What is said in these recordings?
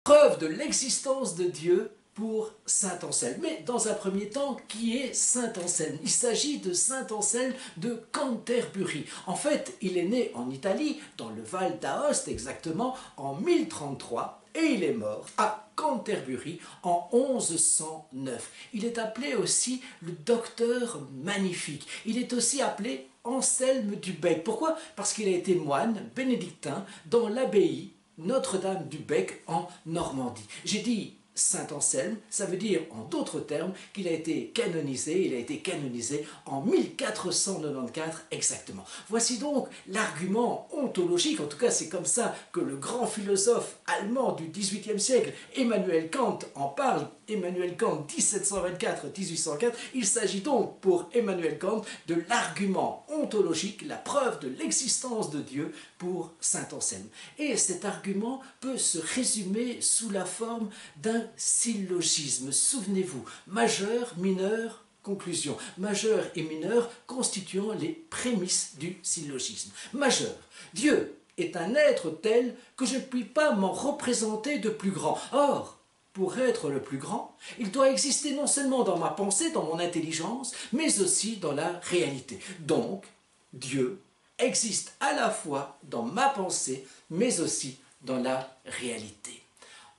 Preuve de l'existence de Dieu pour saint Anselme. Mais dans un premier temps, qui est saint Anselme? Il s'agit de saint Anselme de Canterbury. En fait, il est né en Italie, dans le Val d'Aoste exactement, en 1033, et il est mort à Canterbury en 1109. Il est appelé aussi le docteur magnifique. Il est aussi appelé Anselme du Bec. Pourquoi? Parce qu'il a été moine bénédictin dans l'abbaye Notre-Dame du Bec en Normandie. J'ai dit Saint Anselme, ça veut dire en d'autres termes qu'il a été canonisé, il a été canonisé en 1494 exactement. Voici donc l'argument ontologique, en tout cas c'est comme ça que le grand philosophe allemand du XVIIIe siècle, Emmanuel Kant, en parle. Emmanuel Kant, 1724-1804, il s'agit donc pour Emmanuel Kant de l'argument ontologique, la preuve de l'existence de Dieu pour saint Anselme. Et cet argument peut se résumer sous la forme d'un syllogisme. Souvenez-vous, majeur, mineur, conclusion. Majeur et mineur constituant les prémices du syllogisme. Majeur, Dieu est un être tel que je ne puis pas m'en représenter de plus grand. Or, pour être le plus grand, il doit exister non seulement dans ma pensée, dans mon intelligence, mais aussi dans la réalité. Donc, Dieu existe à la fois dans ma pensée, mais aussi dans la réalité.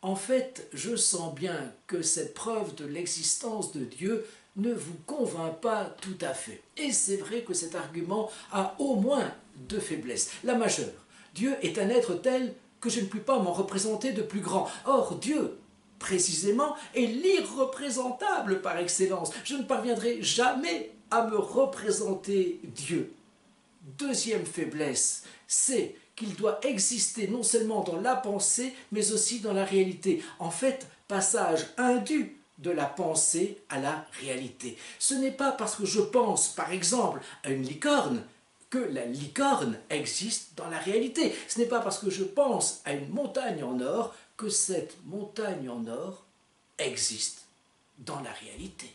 En fait, je sens bien que cette preuve de l'existence de Dieu ne vous convainc pas tout à fait. Et c'est vrai que cet argument a au moins deux faiblesses. La majeure, Dieu est un être tel que je ne puis pas m'en représenter de plus grand. Or, Dieu, précisément, est l'irreprésentable par excellence. Je ne parviendrai jamais à me représenter Dieu. Deuxième faiblesse, c'est qu'il doit exister non seulement dans la pensée, mais aussi dans la réalité. En fait, passage indu de la pensée à la réalité. Ce n'est pas parce que je pense, par exemple, à une licorne, que la licorne existe dans la réalité. Ce n'est pas parce que je pense à une montagne en or que cette montagne en or existe dans la réalité.